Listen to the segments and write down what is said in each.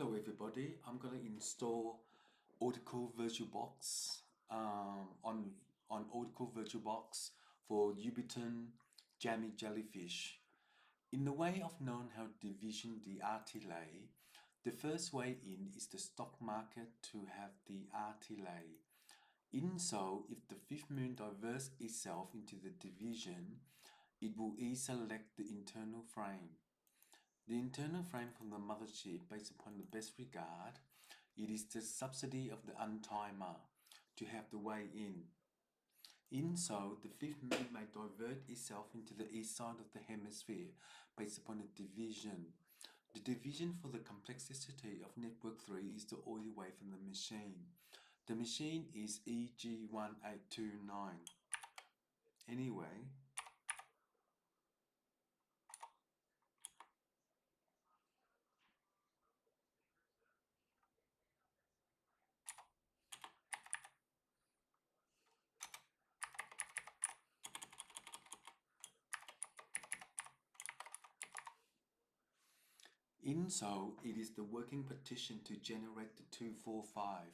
Hello everybody, I'm gonna install Oracle VirtualBox on Oracle VirtualBox for Ubuntu Jammy Jellyfish. In the way of knowing how to division the RTLA, the first way in is the stock market to have the RTLA. In so, if the fifth moon diverts itself into the division, it will select the internal frame. The internal frame from the mothership, based upon the best regard, it is the subsidy of the untimer to have the way in. In so, the fifth moon may divert itself into the east side of the hemisphere based upon the division. The division for the complexity of network 3 is the audio wave from the machine. The machine is EG1829. Anyway, in so, it is the working partition to generate the 245,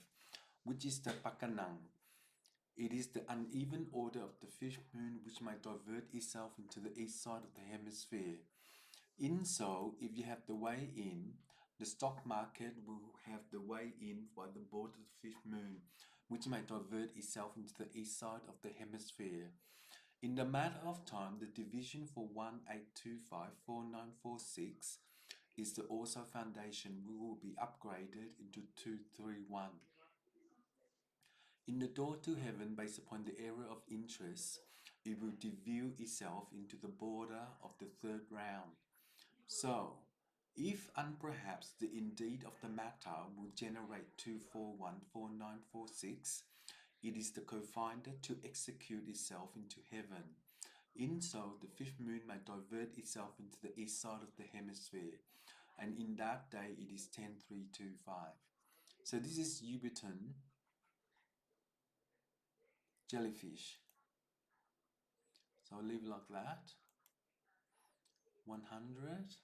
which is the Pakanang. It is the uneven order of the fifth moon which might divert itself into the east side of the hemisphere. In so, if you have the way in, the stock market will have the way in by the board of the fifth moon, which might divert itself into the east side of the hemisphere. In the matter of time, the division for 18254946 is the also foundation will be upgraded into 231. In the door to heaven, based upon the area of interest, it will diview itself into the border of the third round. So, if and perhaps the indeed of the matter will generate 2414946, it is the co-finder to execute itself into heaven. In so, the fifth moon may divert itself into the east side of the hemisphere, and in that day it is 10325. So this is Ubuntu Jellyfish. So I'll leave it like that. 100.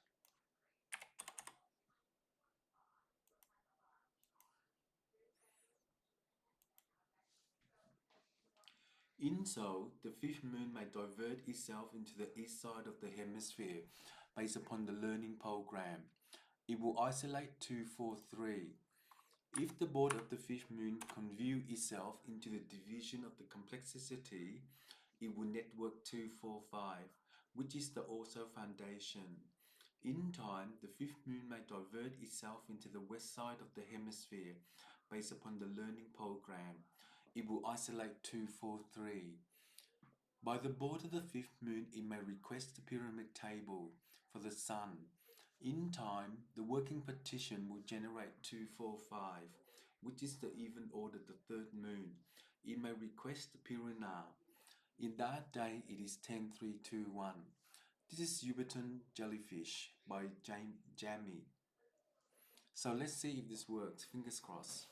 In so, the fifth moon may divert itself into the east side of the hemisphere based upon the learning program. It will isolate 243. If the board of the fifth moon conview itself into the division of the complexity, it will network 245, which is the also foundation. In time, the fifth moon may divert itself into the west side of the hemisphere based upon the learning program. It will isolate 243. By the board of the fifth moon, it may request the pyramid table for the sun. In time, the working partition will generate 245, which is the even order the third moon. It may request the Pirina. In that day, it is 10321. This is Ubuntu Jellyfish by Jammy. So let's see if this works. Fingers crossed.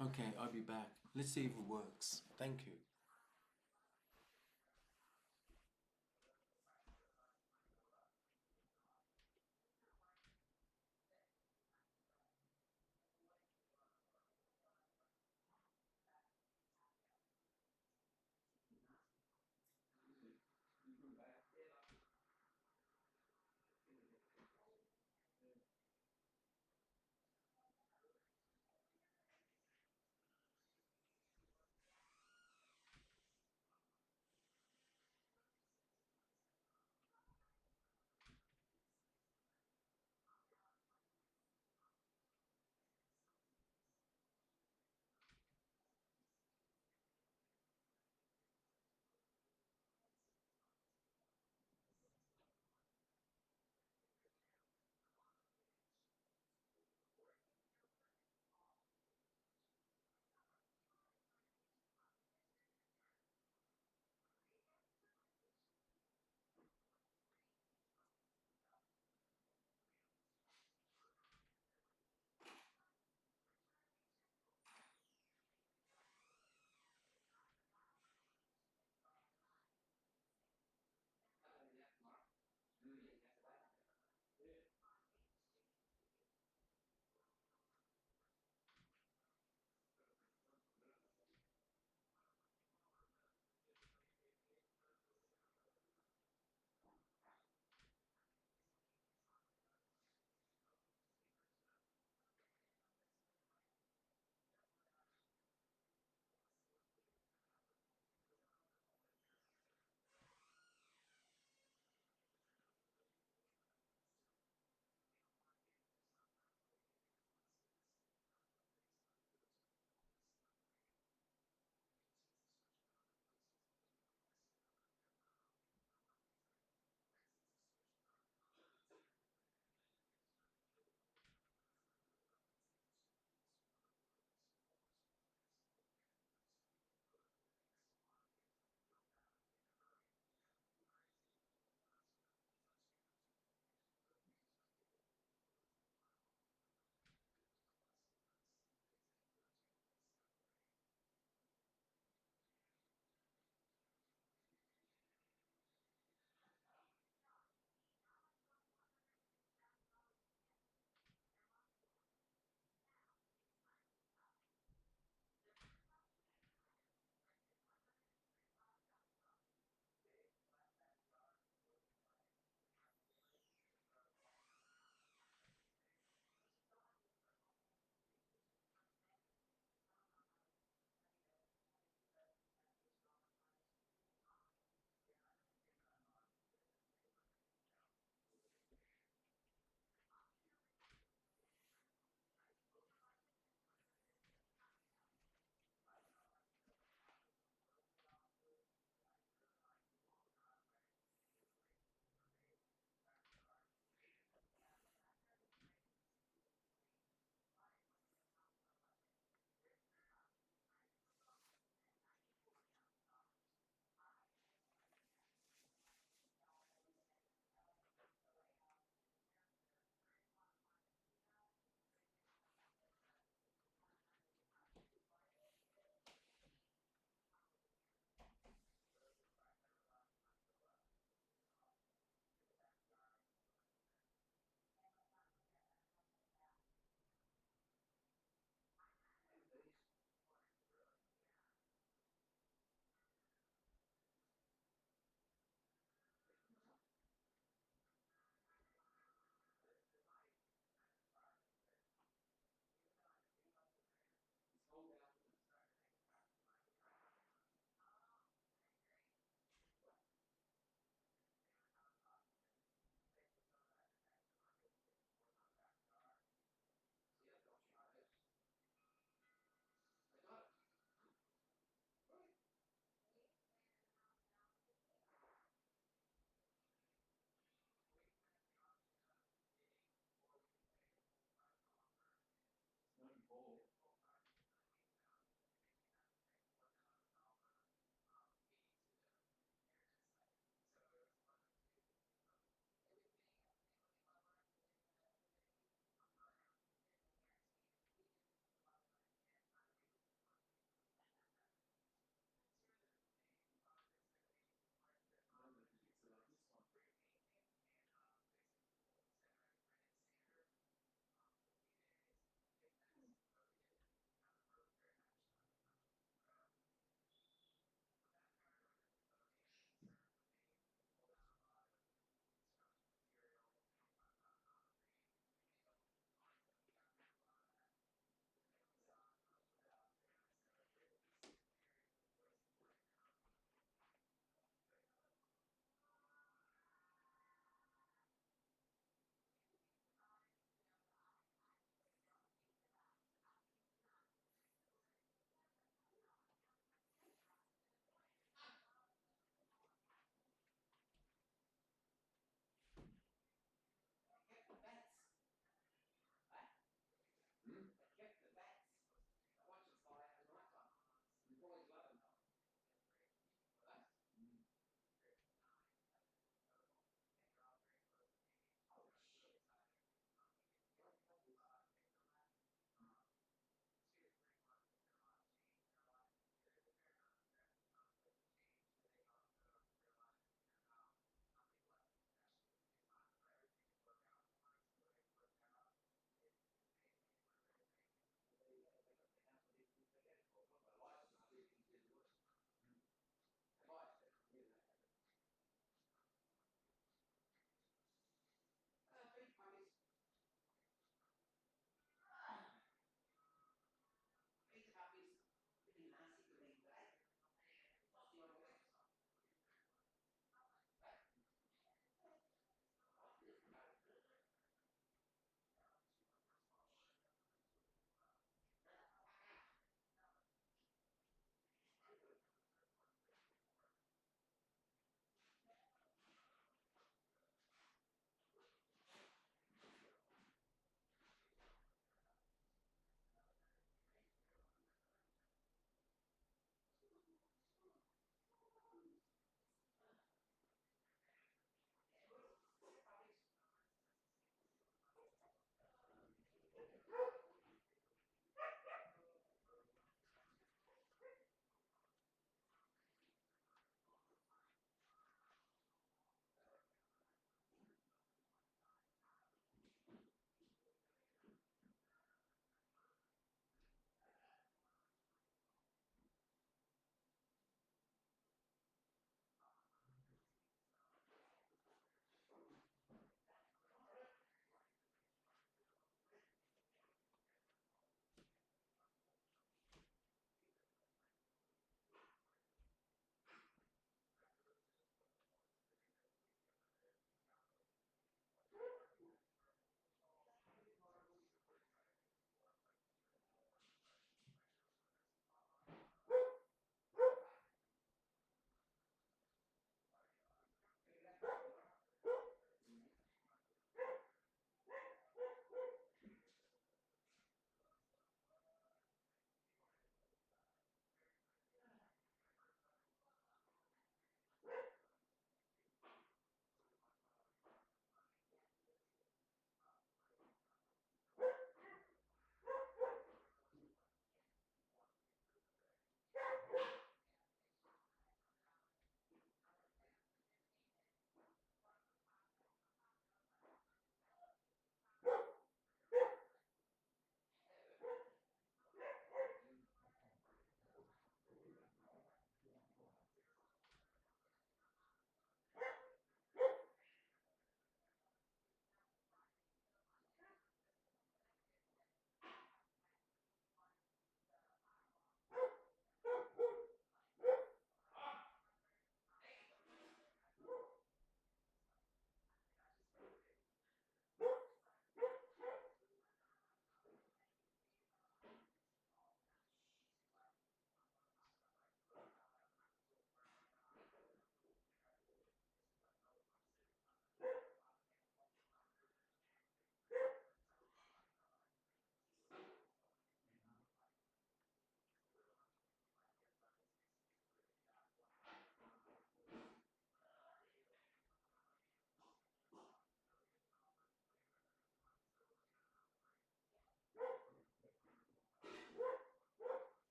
Okay, I'll be back. Let's see if it works. Thank you.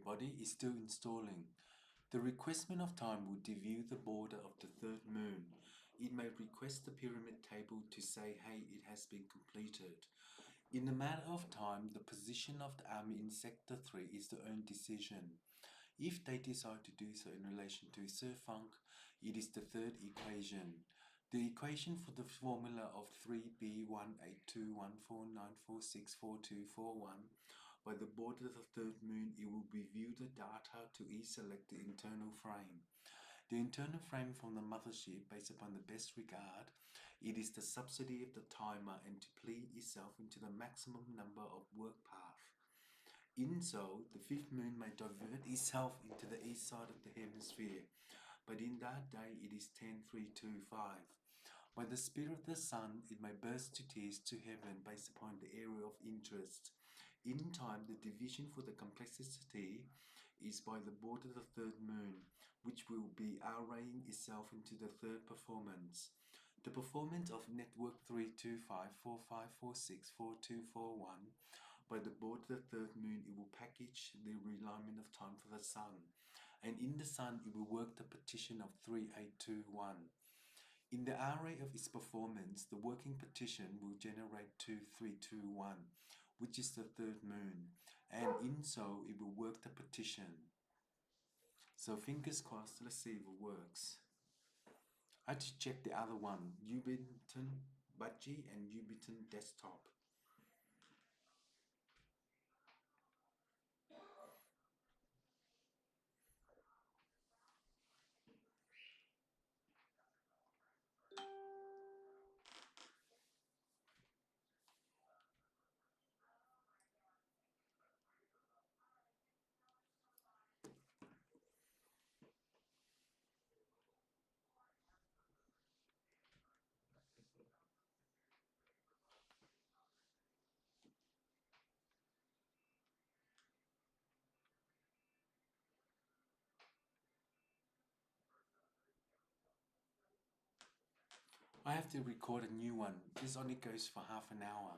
everybody, is still installing. The requestment of time will deview the border of the third moon. It may request the pyramid table to say, hey, it has been completed. In a matter of time, the position of the army in Sector 3 is their own decision. If they decide to do so in relation to Sir Funk, it is the third equation. The equation for the formula of 3b1821494644241 by the border of the third moon, it will review the data to select the internal frame. The internal frame from the mothership, based upon the best regard, it is the subsidy of the timer and to plead itself into the maximum number of work path. In so, the fifth moon may divert itself into the east side of the hemisphere, but in that day it is 10325. By the spirit of the sun, it may burst to tears to heaven based upon the area of interest. In time, the division for the complexity is by the border of the third moon, which will be arraying itself into the third performance. The performance of network 32545464241 by the border of the third moon, it will package the realignment of time for the sun, and in the sun, it will work the partition of 3821. In the array of its performance, the working partition will generate 2321, which is the third moon, and in so, it will work the partition. So fingers crossed, let's see if it works. I had to check the other one, Ubuntu Budgie and Ubuntu Desktop. I have to record a new one. This only goes for half an hour.